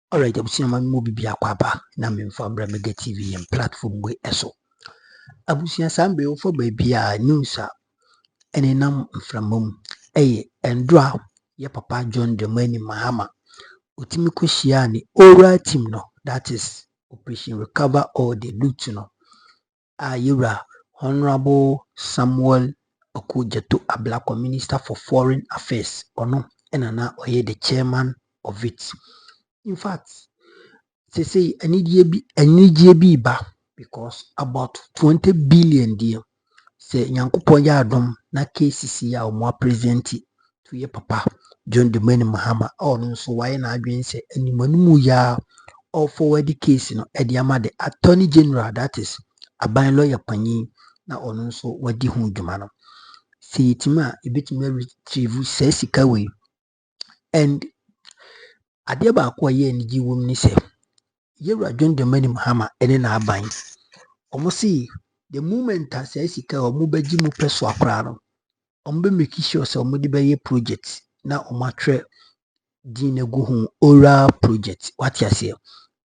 Alright, I'm seeing my movie be aquaba. Na me from Mega TV and platform way eso. Abusia sambe for baby news ene nam mframum. Endra ye papa John Dramani Mahama. Utimi kushia ni oral team no. That is Operation Recover all the loot no. Yura Honorable Samuel Okujeto Ablakwa Minister for Foreign Affairs. Ono enana oye the chairman of it. In fact, they say anidie bi ba because about 20 billion dear say nyankopon ya adom na KCC ya omo present to ye papa John Dramani Mahama on so why na adwen say animanu ya all forward case no e de ama the attorney general, that is aban lawyer panyin na ono so wadi hu dwuma no say itima ebetimi retrieve say sika we and ade ba ko ye anigi wom ni say Yewra John Dramani Mahama ene na aban omo see the moment as sika omo beji mu peso akra no omo be make sure say omo de be project na omo atwe din egu hu oral project what ya say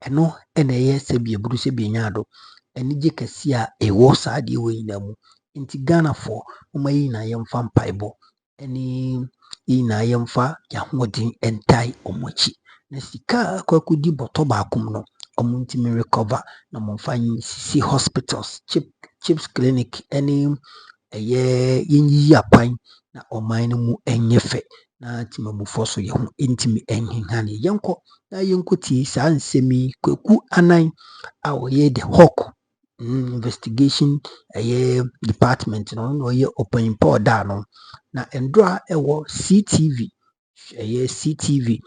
eno ene ye se bi eburu se bi nyaado ene je kase a ewo sa de we na mu nti Ghana for omo yi na yemfa mpaibo ene yi na yemfa ya hodin entai omo chi na sika akodi boto ba akum no ntimi recover na monfanyi sisi hospitals chips clinic any yenyi akwan na oman mu enyefe na timabufo so ye ho intimi enhinhane yenko na yenko ti sa nsemi kwaku anan a oye the hawk investigation department no oye open powder no na endra ewo CTV CTV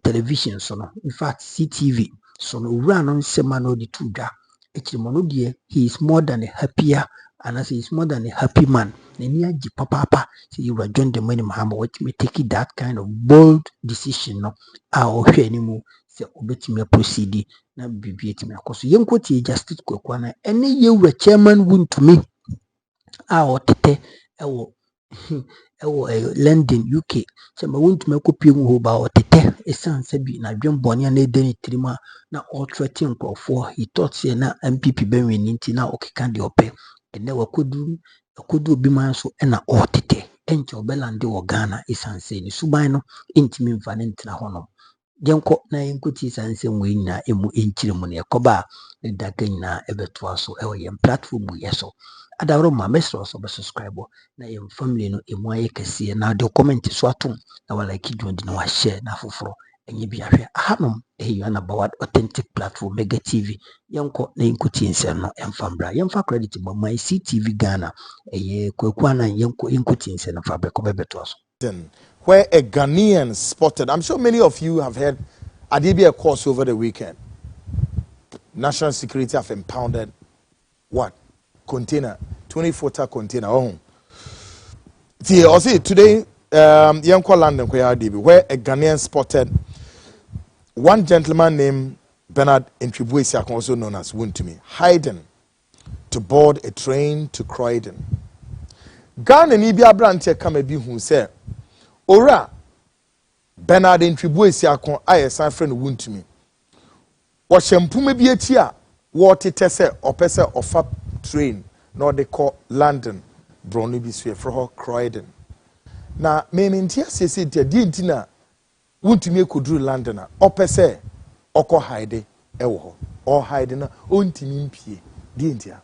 television so no in fact CTV so no run on semano di tuda ekirimono de he is more than a happier and as he is more than a happy man na ni agi papa say you John Dramani Mahama what me take that kind of bold decision no a ohwe animu say obetimi proceed na bibie timi akoso yenkoti justice kwakwa na ene yewra chairman wuntumi a otete ewo London UK so ma wontumi akopie hu ho ba otete esanse bi na dwembone na edeni trima na all threatening crofo he thought say na MPP benwe nti na okeka de ope ene wakodu obi man so na otete enche obelande wo Ghana esanse ni suban no entimi mfa ne ntina hono yenko na yenkoti sanse mwe nyina emu enchire mu ne ekoba daga nyina ebeto aso ewo yem platform yeso adawro ma mesro so be subscribe na yem family no emu aye kese na de comment so atom na wala kidwo ndi na wa share na foforo enye bi ahwe ahanom eyo na bawad authentic platform Mega TV yenko na yenkoti nsem no emfambra yemfa credit bo my CTV Ghana kwakwa na yenkoti nsem na fabric ko bebeto aso where a Ghanaian spotted. I'm sure many of you have heard Adibia course over the weekend. National security have impounded what? Container, 24-ton container. Oh. See, also today, Yanko London, where a Ghanaian spotted one gentleman named Bernard Intribuisiak, also known as Wuntumi, hiding to board a train to Croydon. Ghana Nibia Branche Kamebi who said, Ora Bernard Intribuisiak, I a son friend Wuntumi. What shampume bi etia water tese opese ofa train no they call London broni bi so for Croydon na me mentia sese dia di ntina wontumi ekoduru London a opese oko hide ewo ho or hide na ontimi mpie di ntia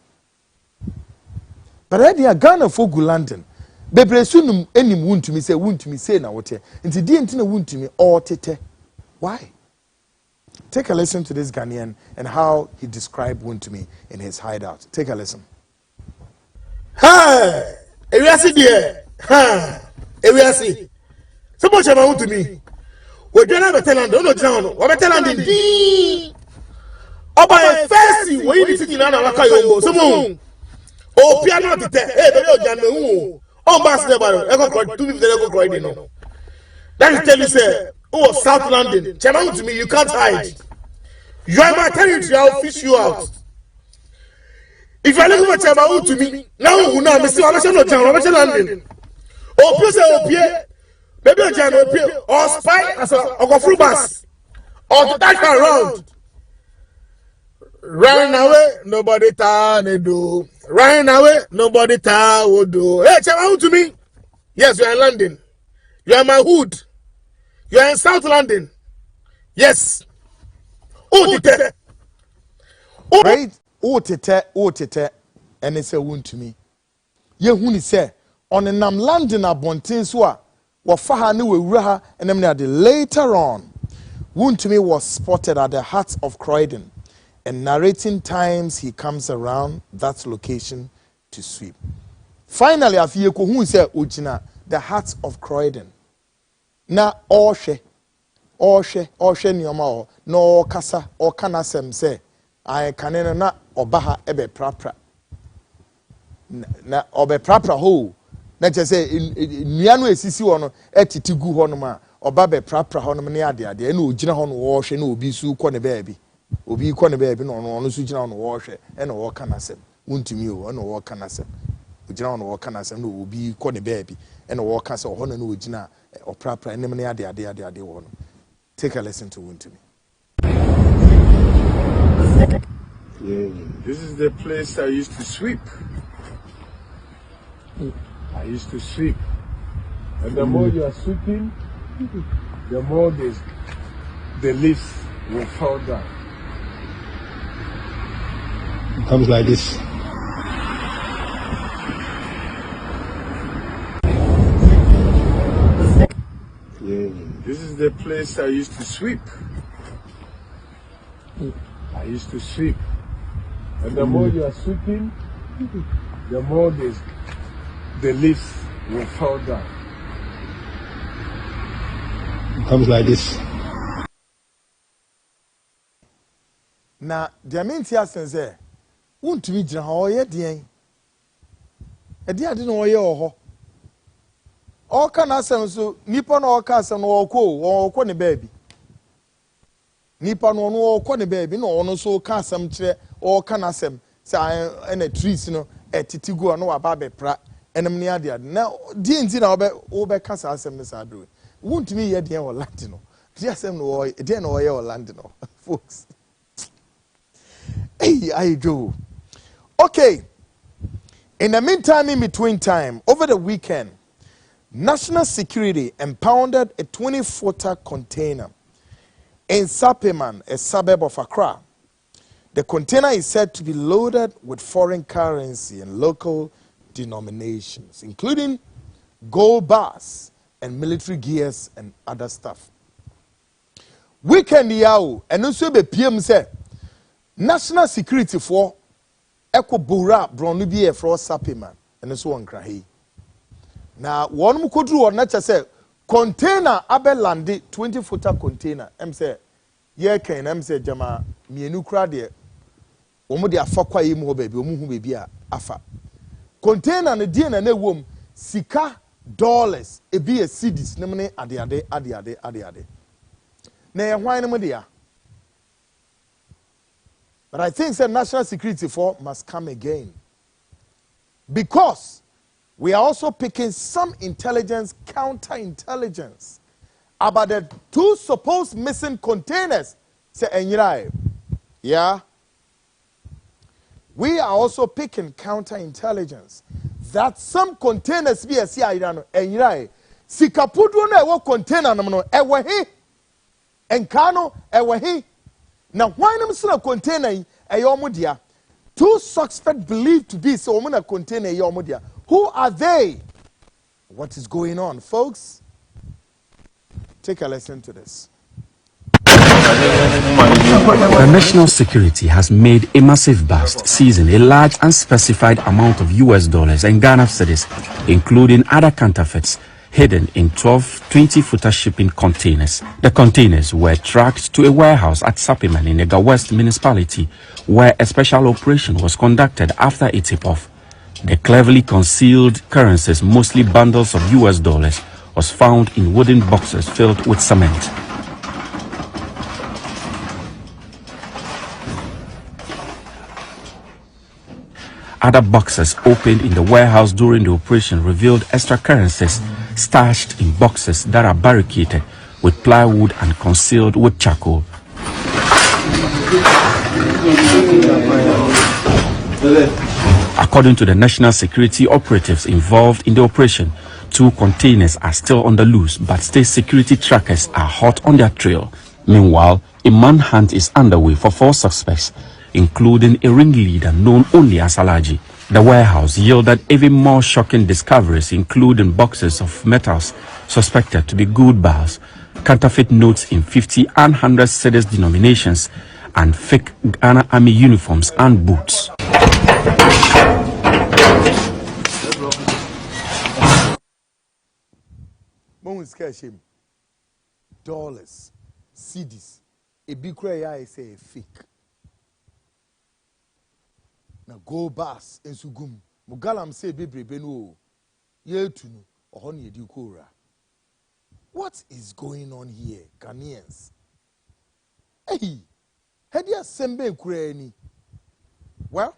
but dia Ghana for go London bebre sunum enim wontumi say na wote nti di ntina wontumi or tete why. Take a listen to this Ghanaian and how he described Wuntumi in his hideout. Take a listen. Hi, Ewiasi dear. Ha, Ewiasi. So much about Wuntumi. We don't have a talent, don't know town. What a talent indeed. Oh, by a fancy, we need to get another Wakayo. So, moon. Oh, piano to tell. Hey, the Janu. Oh, Master, I got 2 weeks that I go crying. That is tell you, sir. Oh, South London. Chama Wuntumi, you can't hide. You are my territory, I'll fish you out. If I look at Chama Wuntumi, now who know, Mr. Amashano Town, Amashano London. Oh, Pierce, oh, Pierre, maybe a Jan, or spy as a fruit bus. or to touch her around. Run away, nobody can do. Run away, nobody can do. Hey, check out to me. Yes, you are in London. You are in my hood. You are in South London. Yes. Oh, tete. Right? Oh, tete. And it's a wound to me. Ye huni say, on a nam London abontin swa, wafaha ni we raha, and then later on, wound to me was spotted at the hut of Croydon, and narrating times he comes around that location to sweep. Finally, afiye ko hu say ojina the hut of Croydon. Na oshe nioma o no kasa o kana sem say I kanena na obaha ebe prapra. Na obe prapra ho na che say nua no esisi wo no etiti gu ho no ma oba be prapra ho no ne ade na ogina ho no wo hwe na obi su kɔ ne baabi obi kɔ ne baabi no su gina ho no wo hwe na wo kana sem wuntumi o na wo kana sem ogina ho no wo kana sem na obi kɔ ne baabi na wo ka se ho no na ogina oprapra enem ne ade wo no. Take a listen to wuntumi. Yeah, this is the place I used to sweep. I used to sweep. And the more you are sweeping, the more the leaves will fall down. It comes like this. Yeah, this is the place I used to sweep. I used to sweep. And the more you are sweeping, the more the leaves will fall down. It comes like this. Na the main thing say wuntumi gina ho ye den e dia de no ye ho o ka na asem so nipa na o ka asem no o kɔ ne baabi nipa no no kɔ ne baabi na ono so ka asem kire o ka na asem say na trees no etitigu no wa ba be pra enem ne ade na die nti na wo be ka sa asem ne sa do wuntumi ye den o land no die asem no o den no ye o land no folks. Hey, I do. Okay. In the meantime, in between time, over the weekend, National Security impounded a 20-footer container in Sapeman, a suburb of Accra. The container is said to be loaded with foreign currency and local denominations, including gold bars and military gears and other stuff. Weekend yao, and also be PM said, National Security for Eko Bura Bronu bi e fro Sapeman ene so wonkra he na wonum kodru won na che container abelande 20-footer container em say ye kan em say jama mienu kura de omo de afa kwa yemu ho ba bi omo hu be bi a afa container ne die na wom sika dollars e bi e cedis ne mne ade na ye hwan ne mo de ya. But I think the national security for must come again. Because we are also picking some intelligence, counterintelligence, about the two supposed missing containers. Yeah? We are also picking counterintelligence that some containers be a CI Sikapudu no ewo container no ewo he enkano ewo he. Now, why am I container a yomodia? Two suspects believed to be so a container yomodia. Who are they? What is going on, folks? Take a listen to this. The national security has made a massive bust, seizing a large unspecified amount of US dollars and Ghana cedis, including other counterfeits, hidden in 12 20-footer shipping containers. The containers were tracked to a warehouse at Sapeman in Ega West municipality, where a special operation was conducted after a tip-off. The cleverly concealed currencies, mostly bundles of US dollars, was found in wooden boxes filled with cement. Other boxes opened in the warehouse during the operation revealed extra currencies stashed in boxes that are barricaded with plywood and concealed with charcoal. According to the national security operatives involved in the operation, 2 containers are still on the loose, but state security trackers are hot on their trail. Meanwhile, a manhunt is underway for 4 suspects, including a ringleader known only as Alaji. The warehouse yielded even more shocking discoveries, including boxes of metals suspected to be gold bars, counterfeit notes in 50 and 100 cedis denominations, and fake Ghana Army uniforms and boots. Dollars, CDs, a big cry, I say fake. Now go bars in Sugum, Mugalam say baby benu, ye to no, or honey dukura. What is going on here, Ghanaians? Hey, had you sembe kureni? Well,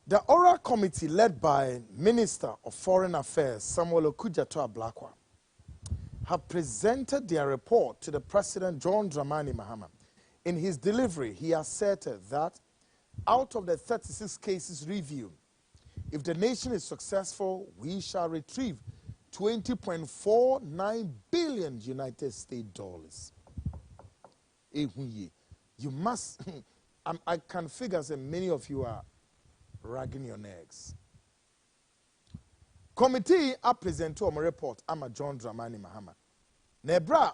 the oral committee led by Minister of Foreign Affairs Samuel Okudzeto-Ablakwa have presented their report to the President John Dramani Mahama. In his delivery, he asserted that out of the 36 cases reviewed, if the nation is successful, we shall retrieve 20.49 billion United States dollars. You must, I can figure that many of you are ragging your necks. Committee a presented a report ama John Dramani Mahama. Nebra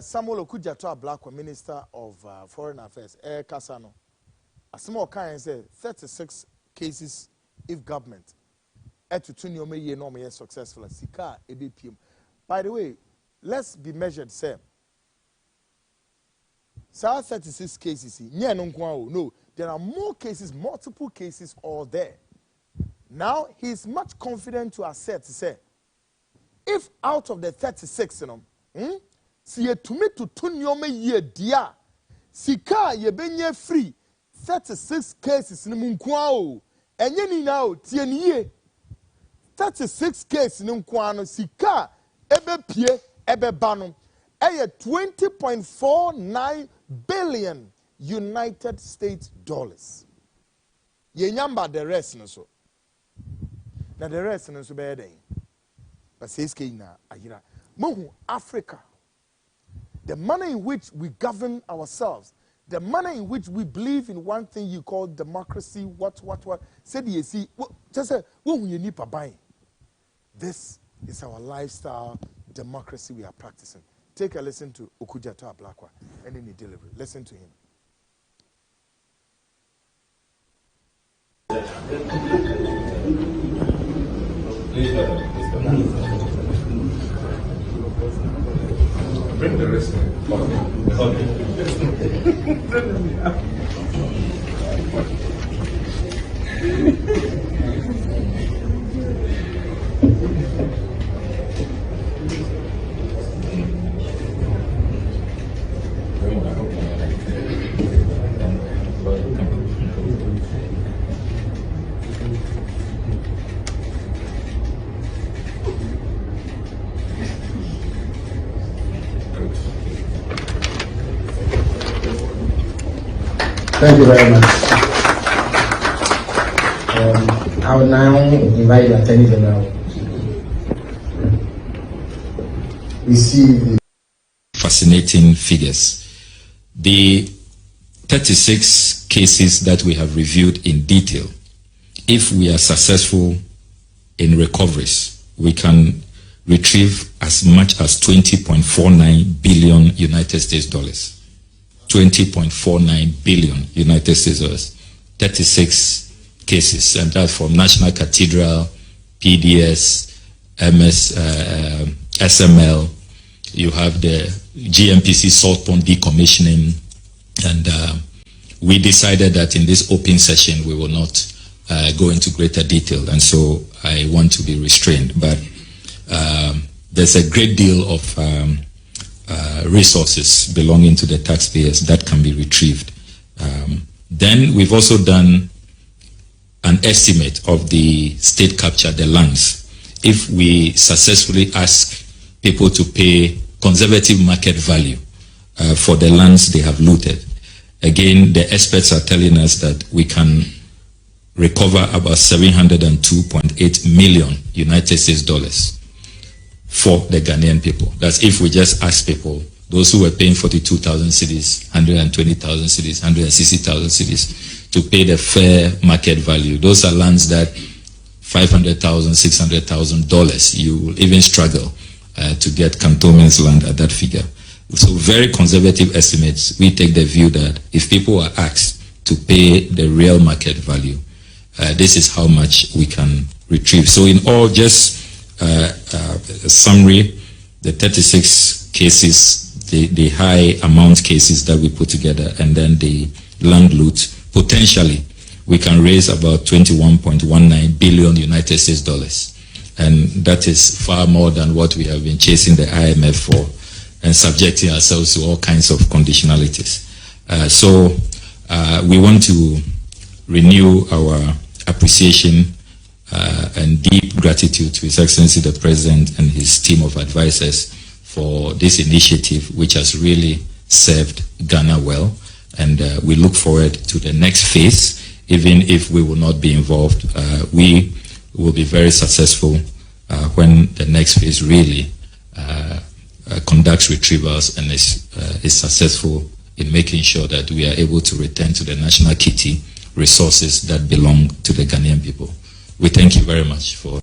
Samuel Okudzeto-Ablakwa, Minister of Foreign Affairs, Kasano. A small kind say 36 cases if government to turn successful as Sika EBPM. By the way, let's be measured, sir. 36 cases. No, there are more cases, multiple cases all there. Now he's much confident to assert to say, if out of the 36, see a to me to turn your year dear, Sika ye benye free 36 cases in Munkwao, and ye now tienye 36 cases in Munkwano, Sika ebe pie ebe bano, a 20.49 billion United States dollars. Ye nyamba the rest no so. Now the rest no so be dey. But says na ayira. Mohu Africa. The manner in which we govern ourselves, the manner in which we believe in one thing you call democracy, what. Said you see, just say, this is our lifestyle democracy we are practicing. Take a listen to Okudzeto-Ablakwa and in the delivery. Listen to him. Bring the rest. Thank you very much. I will now invite the Attorney General to receive the fascinating figures. The 36 cases that we have reviewed in detail, if we are successful in recoveries, we can retrieve as much as 20.49 billion United States dollars. 20.49 billion United States dollars. 36 cases, and that's from National Cathedral, PDS, MS, SML. You have the GMPC salt pond decommissioning, and we decided that in this open session we will not go into greater detail, and so I want to be restrained. But there's a great deal of resources belonging to the taxpayers that can be retrieved. Then we've also done an estimate of the state capture, the lands. If we successfully ask people to pay conservative market value, for the lands they have looted. Again, the experts are telling us that we can recover about 702.8 million United States dollars for the Ghanaian people. That's if we just ask people, those who were paying 42,000 cedis, 120,000 cedis, 160,000 cedis, to pay the fair market value. Those are lands that $500,000, $600,000, you will even struggle to get cantonments land at that figure. So very conservative estimates. We take the view that if people are asked to pay the real market value, this is how much we can retrieve. So in all, just a summary, the 36 cases, the high amount cases that we put together, and then the land loot, potentially we can raise about 21.19 billion United States dollars. And that is far more than what we have been chasing the IMF for and subjecting ourselves to all kinds of conditionalities. So we want to renew our appreciation and deep gratitude to His Excellency the President and his team of advisors for this initiative, which has really served Ghana well. And we look forward to the next phase. Even if we will not be involved, we will be very successful when the next phase really conducts retrievals and is successful in making sure that we are able to return to the national kitty resources that belong to the Ghanaian people. We thank you very much for.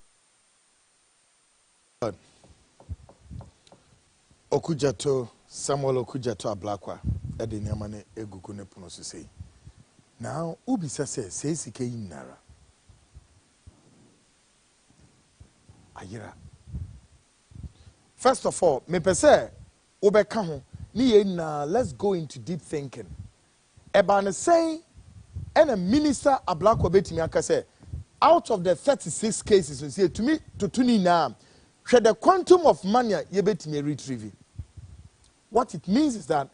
Okujato, Samuel Okujato Ablakwa, Edinamane Egukune Punosuse. Now, Ubisa says he came Nara. Ayira. First of all, me pese obeka ni na let's go into deep thinking. Ebane say and a minister Ablakwa betimi aka say out of the 36 cases we say to me to tuni na share the quantum of money ye betimi retrieve. What it means is that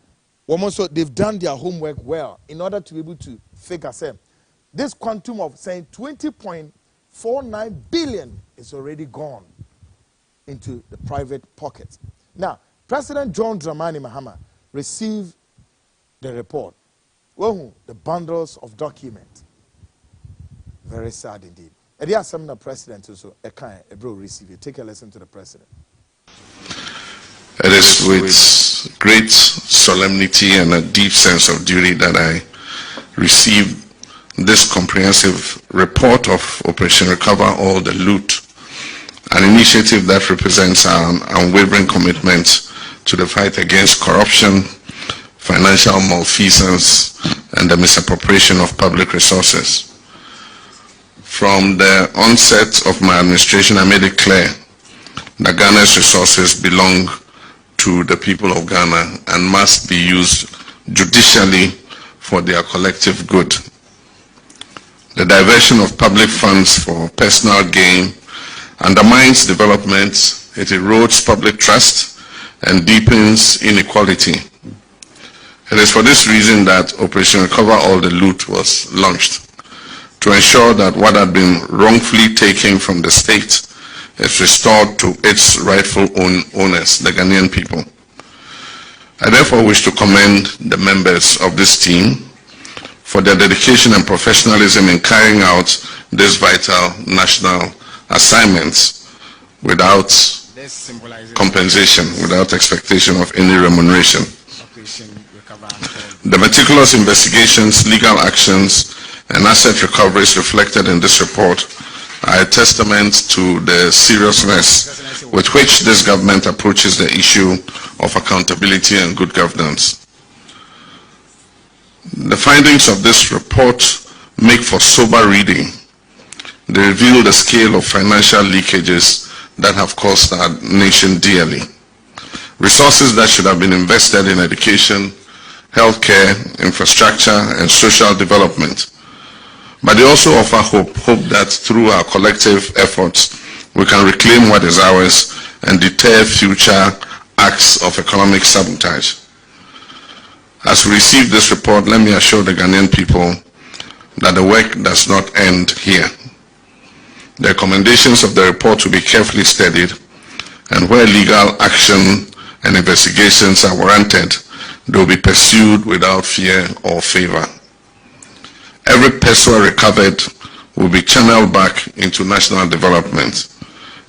also they've done their homework well in order to be able to figure say this quantum of saying 20.49 billion is already gone into the private pockets. Now, President John Dramani Mahama received the report. Well, the bundles of documents. Very sad indeed. And there are some of the president also a bro receive it. Take a listen to the president. It is with great solemnity and a deep sense of duty that I received this comprehensive report of Operation Recover All the Loot, an initiative that represents an unwavering commitment to the fight against corruption, financial malfeasance, and the misappropriation of public resources. From the onset of my administration, I made it clear that Ghana's resources belong to the people of Ghana and must be used judicially for their collective good. The diversion of public funds for personal gain undermines development, it erodes public trust, and deepens inequality. It is for this reason that Operation Recover All the Loot was launched, to ensure that what had been wrongfully taken from the state is restored to its rightful owners, the Ghanaian people. I therefore wish to commend the members of this team for their dedication and professionalism in carrying out this vital national assignments without compensation, without expectation of any remuneration. The meticulous investigations, legal actions, and asset recoveries reflected in this report are a testament to the seriousness with which this government approaches the issue of accountability and good governance. The findings of this report make for sober reading. They reveal the scale of financial leakages that have cost our nation dearly. Resources that should have been invested in education, healthcare, infrastructure, and social development. But they also offer hope that through our collective efforts, we can reclaim what is ours and deter future acts of economic sabotage. As we receive this report, let me assure the Ghanaian people that the work does not end here. The recommendations of the report will be carefully studied, and where legal action and investigations are warranted, they will be pursued without fear or favor. Every peso recovered will be channeled back into national development,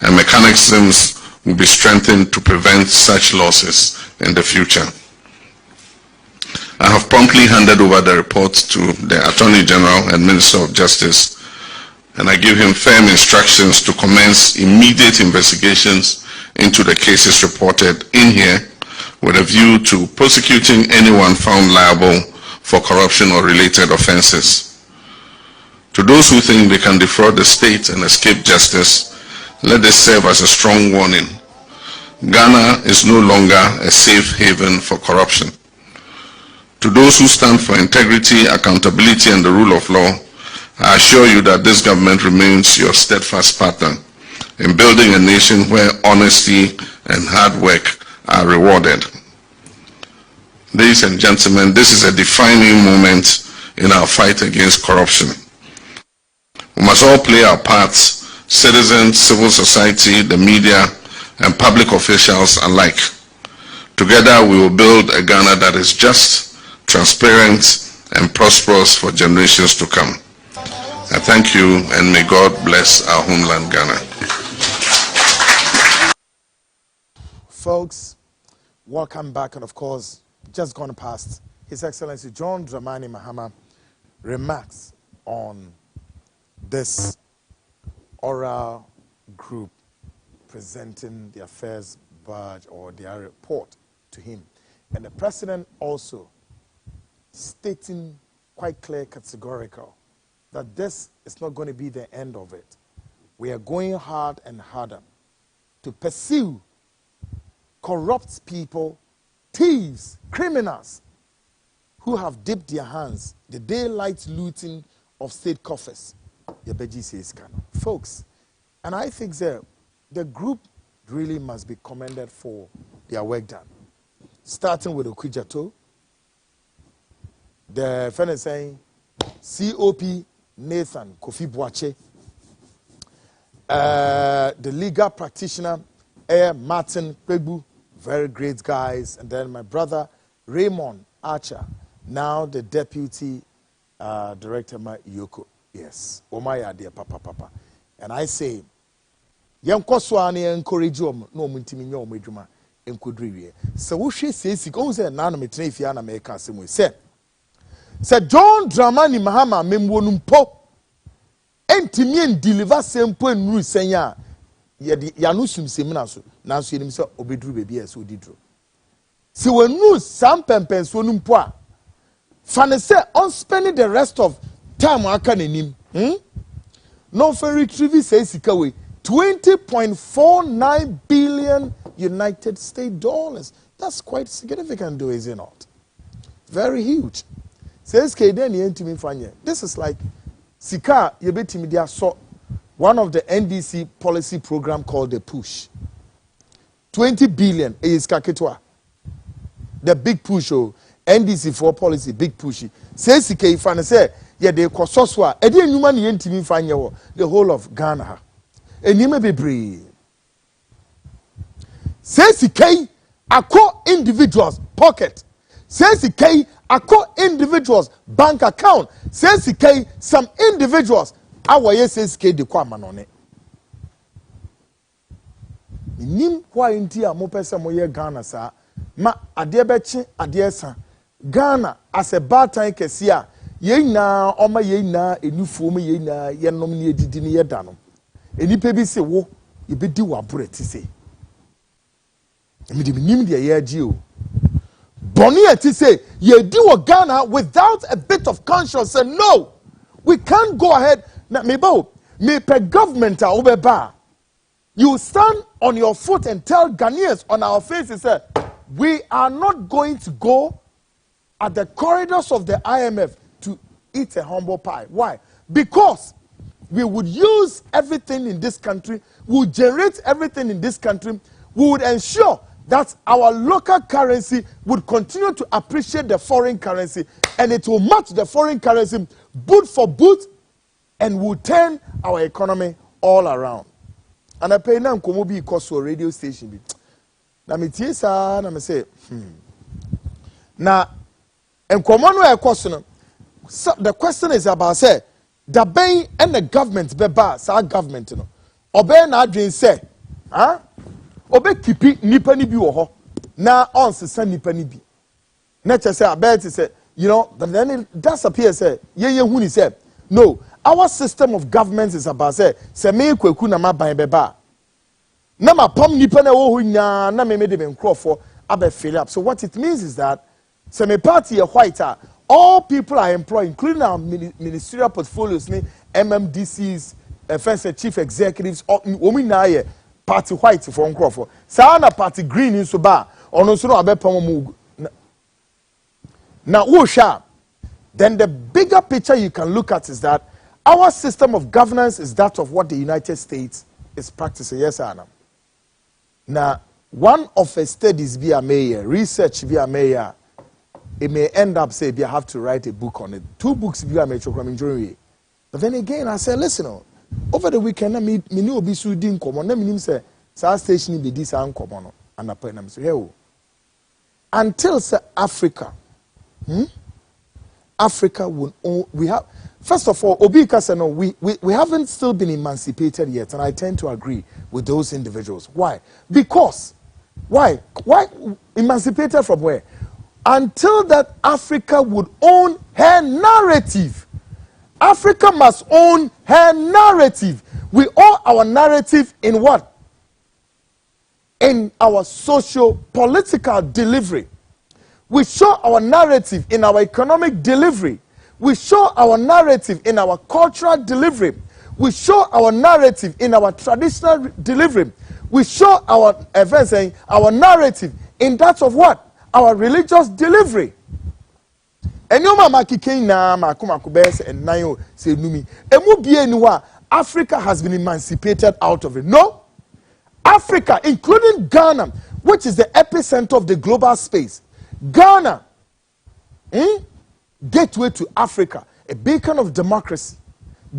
and mechanisms will be strengthened to prevent such losses in the future. I have promptly handed over the report to the Attorney General and Minister of Justice, and I give him firm instructions to commence immediate investigations into the cases reported in here with a view to prosecuting anyone found liable for corruption or related offenses. To those who think they can defraud the state and escape justice, let this serve as a strong warning. Ghana is no longer a safe haven for corruption. To those who stand for integrity, accountability, and the rule of law, I assure you that this government remains your steadfast partner in building a nation where honesty and hard work are rewarded. Ladies and gentlemen, this is a defining moment in our fight against corruption. We must all play our parts, citizens, civil society, the media, and public officials alike. Together we will build a Ghana that is just, transparent, and prosperous for generations to come. I thank you, and may God bless our homeland, Ghana. Folks, welcome back, and of course, just gone past His Excellency John Dramani Mahama remarks on this oral group presenting their first badge or their report to him. And the president also stating quite clear, categorical, that this is not going to be the end of it. We are going hard and harder to pursue corrupt people, thieves, criminals who have dipped their hands, the daylight looting of state coffers. Folks, and I think the group really must be commended for their work done. Starting with Okudjato, the friend is saying, COP Nathan Kofi Boache, the legal practitioner Martin Kwebu, very great guys, and then my brother Raymond Archer, now the deputy director Yoko. Yes, Omaya dear papa. And I say, young Koswani encourage you no mintimi no medjuma enkudriwe. So what she says, goes and nanometre if yana make us said John Dramani Mahama memwonumpo entimi deliver simple and ru senya yanusum seminaso nanso yenim se obedru bebi as odidro si wenu sam pempenso numpo a fane se on spending the rest of time aka nanim no for retrieve say sika we 20.49 billion United States dollars. That's quite significant, though, is it not? Very huge. Says this is like Sika Yebetimidia saw one of the NDC policy program called the Push. 20 billion is Kaketwa. The big push, NDC for policy, big push. Says Sika Ifan say, yeah, they Kososwa, Eddie Newman Yentimi Fanya, the whole of Ghana. And you may be brave. Says Sika, ako individuals pocket. Says Sika, ako individuals bank account. Says Sika, some individuals. Our yes says Sika de kwa manone. Nim kwa inti a mo pesa mo ye Ghana sa ma ade bechi ade sa Ghana as a bad time kesia ye na oma ye na enufuo me ye na ye nom ne edidi ne ye da no enipa bi se wo ye bedi wa bure ti se nim de ye agi o boni ati say ye di wo Ghana without a bit of conscience. Say no, we can't go ahead na me per government a obeba. You stand on your foot and tell Ghanaians on our faces, say, we are not going to go at the corridors of the IMF to eat a humble pie. Why? Because we would use everything in this country, we would generate everything in this country, we would ensure that our local currency would continue to appreciate the foreign currency, and it will match the foreign currency boot for boot, and will turn our economy all around. And I pay now Komobi cost to a radio station. Now me say, Now, and common way question. So the question is about say the bank and the government be bad, our government no. Obey na adwin say, Obey kipi nipa ni bi wo ho. Na on sesa nipa ni bi. Na che say abet say, you know, but then it does appear say, ye hu ni say, no, our system of government is about say me kweku na maban be ba. Na ma pom nipa na wo ho nya na me de ben crofo abe fill up. So what it means is that say me party a white all people are employed, including our ministerial portfolios, MMDCs, first chief executives, women now party white for uncroft. Sana party green in Suba, or no sooner about Pomo. Now, then the bigger picture you can look at is that our system of governance is that of what the United States is practicing. Yes, Anna. Now, one of the studies via mayor, research via mayor, it may end up saying you have to write a book on it. 2 books via mayor coming. But then again, I said, listen, over the weekend, I mean, me be so dim common. Let me say, "Sa station be this uncommon." And I put them say, "Hey, until Africa, Africa will own, we have." First of all, Obi Kasano, we haven't still been emancipated yet, and I tend to agree with those individuals. Why? Because why emancipated from where? Until that Africa would own her narrative. Africa must own her narrative. We own our narrative in what? In our socio-political delivery. We show our narrative in our economic delivery. We show our narrative in our cultural delivery. We show our narrative in our traditional delivery. We show our our narrative in that of what? Our religious delivery. And you Africa has been emancipated out of it. No. Africa, including Ghana, which is the epicenter of the global space. Ghana, gateway to Africa, a beacon of democracy.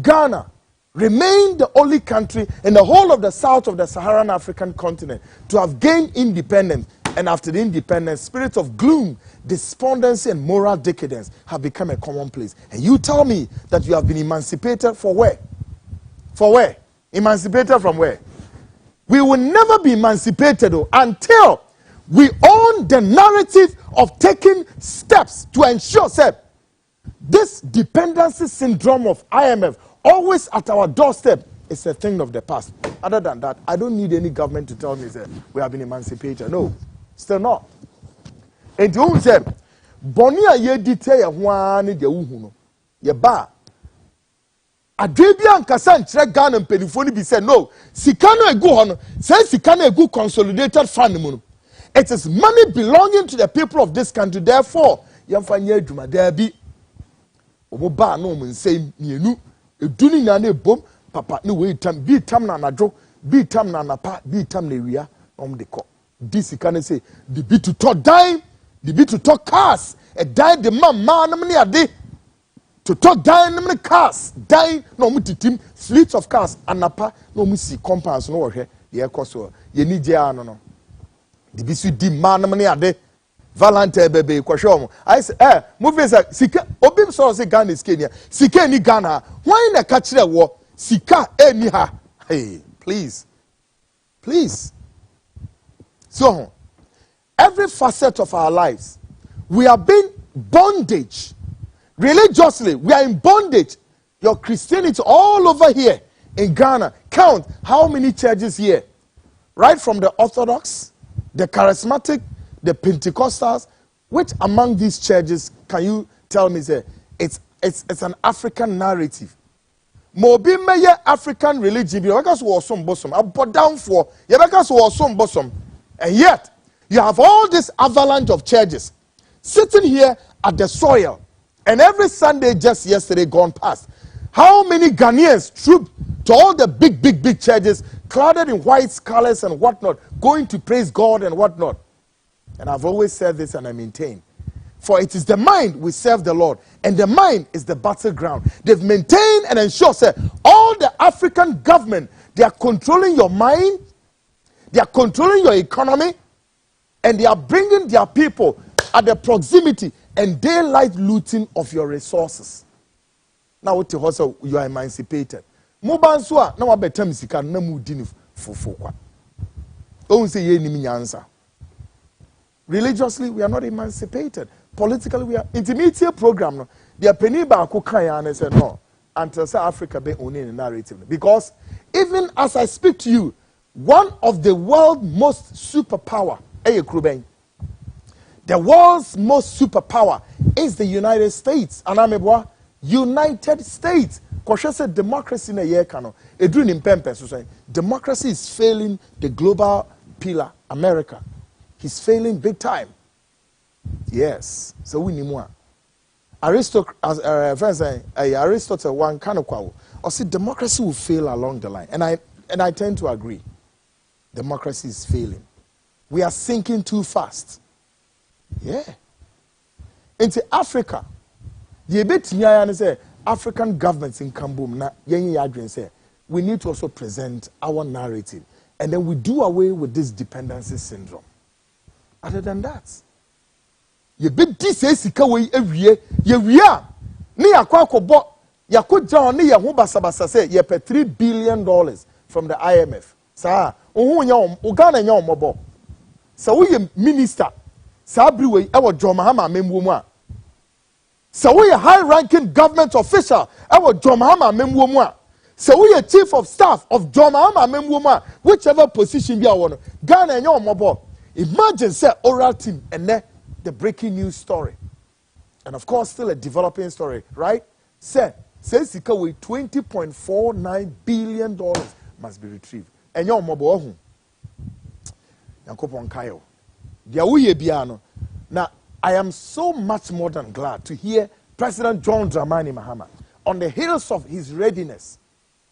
Ghana remained the only country in the whole of the south of the Saharan African continent to have gained independence. And after the independence, spirits of gloom, despondency, and moral decadence have become a commonplace. And you tell me that you have been emancipated for where? For where? Emancipated from where? We will never be emancipated until we own the narrative of taking steps to ensure that this dependency syndrome of IMF, always at our doorstep, is a thing of the past. Other than that, I don't need any government to tell me that we have been emancipated. No. Still not. And you say, Bonia ye detail one de uhuno. Ye ba. Adribian Kasan Trek Ghana and Pelifoni be said, no, Sikano ego on, says Sikano ego consolidated fund. It is money belonging to the people of this country. Therefore, Yamfanya Juma, there be Oba no man say, you doing nane boom, papa, no way, be tam na jo, be tam na pa, be tam neria, the court. This can say the be to talk dime, the be to talk cars, a dime the man many a day to talk dime many cars, dime no team fleets of cars and napa no missy compounds no here the air cost you need no the be sweet dim man many a day Valentine baby kwashomo I say movies like sika obim so say Ghana is Kenya sika ni Ghana why na catch the war sika ni ha hey please so, every facet of our lives, we are being bondage. Religiously, we are in bondage. Your Christianity all over here in Ghana. Count how many churches here. Right from the Orthodox, the Charismatic, the Pentecostals. Which among these churches can you tell me say it's an African narrative? Mobi meye African religion. Because we are some bosom. I put down for. Because we are some bosom. And yet, you have all this avalanche of churches sitting here at the soil. And every Sunday, just yesterday, gone past. How many Ghanaians trooped to all the big churches, clouded in white scarlets and whatnot, going to praise God and whatnot? And I've always said this and I maintain. For it is the mind we serve the Lord. And the mind is the battleground. They've maintained and ensured that all the African government, they are controlling your mind. They are controlling your economy, and they are bringing their people at the proximity and daylight looting of your resources. Now what also you are emancipated. Mubansua na wabetam sika na mudini fufukwa. Don't say ye nimi nyansa. Religiously, we are not emancipated. Politically, we are intermediate program. No, the penny ba kukaya and say no until South Africa be only in the narrative. Because even as I speak to you, one of the world's most superpower, the world's most superpower is the United States. And I'm a United States. Because said democracy in a year cano. Democracy is failing the global pillar, America. He's failing big time. Yes. So we need more. Aristotle one kind of quote. Or see, democracy will fail along the line, and I tend to agree. Democracy is failing. We are sinking too fast. Yeah. Into Africa, the bit say African governments in Kambum na yenye say we need to also present our narrative, and then we do away with this dependency syndrome. Other than that, you bit this sika we ewie ye wia ni yakwa kobo yakwa ni ya ho basabasa say ye pe $3 billion from the IMF. Sa ohun nya Ghana nya omobo. So we minister sa briwe e wo John Mahama memwo mu a. So we high ranking government official e wo John Mahama memwo mu a. So we chief of staff of John Mahama memwo mu a, whichever position bi a wo no Ghana nya omobo. Imagine say oral team and the breaking news story. And of course still a developing story, right? Says sika we $20.49 billion must be retrieved. And your mobile home. Yankopon Kayo. Now I am so much more than glad to hear President John Dramani Mahama on the heels of his readiness.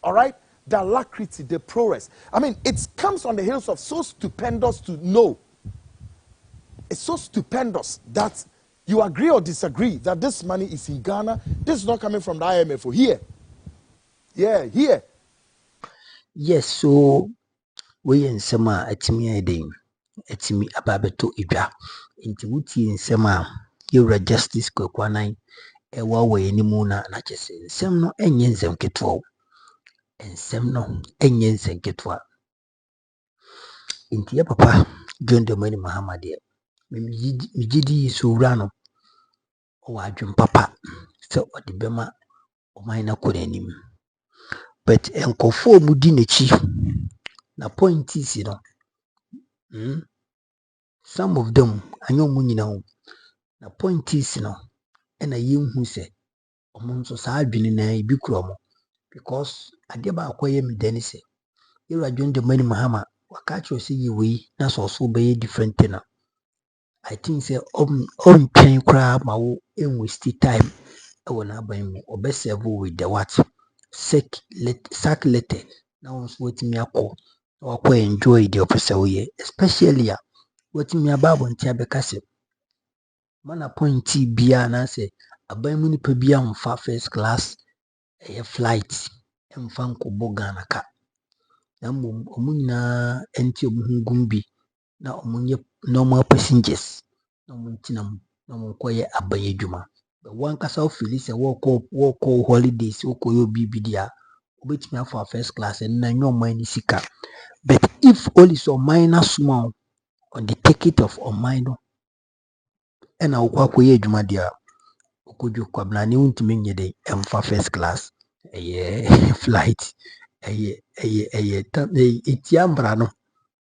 All right? The alacrity, the prowess. I mean, it comes on the heels of so stupendous to know. It's so stupendous that you agree or disagree that this money is in Ghana. This is not coming from the IMF or here. Yeah, here. Yes, so we in summer at me a day. At me about to Ibra. Into Wuti in summer, you're justice Kokwanai, a Wawa anymore, not just in some no onions and get well. And some no onions and get well. Into your papa, John the money Mahama dear. Mijidi Surano. O adwum papa so odi bema o man ko nanim but enkofo mu di nechi na point is no some of them anyo mu nyina ho na point is no e na yenhu se omo nso sa adwene na ibi kuro mo because ade ba akoye me dani se you adwun de mani Mahama waka cho se yi wi na so so be different na I think say on train kra ma wo en waste time e wona ban mu obeserve with the what sack letter now what me akọ or enjoy the opposite especially what me ababo ntia be kase man appointee bia na say aban mu nipa bia mfa first class flight mfa nkobo Ghana ka na omunyina enti omuhungumbi na omunye normal passengers na omuntinam na omunkoye aban adwuma but one kasa feel say walk holidays woko yo bibidia obetimi afa first class and na nyo man sika but if only so minor small on the ticket of on minor and woko akoye adwuma dia okoju kwabna ne untimi nyede emfa first class flight itiambra no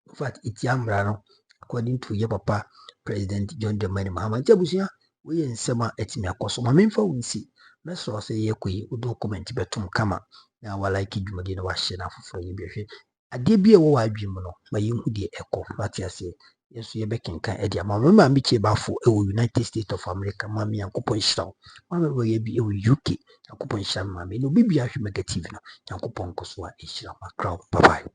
in fact itiambra no according to your papa President John Dramani Mahama jabusia we nsema etimi akoso ma memfa wunsi meso se ye koyi udo comment betum kama na wa like dwumadi na wa hye na foforo ye behwe ade bia wo wa adwim no ma yenhu de ekọ fati ase yeso ye bekenkan e dia ma mama mi che bafo e wo United States of America ma mi yankopon hiraw ma me wo ye bi e wo UK yankopon hiraw ma me no bibia hwe negative na yankopon koso a hiraw ma crowd bye bye.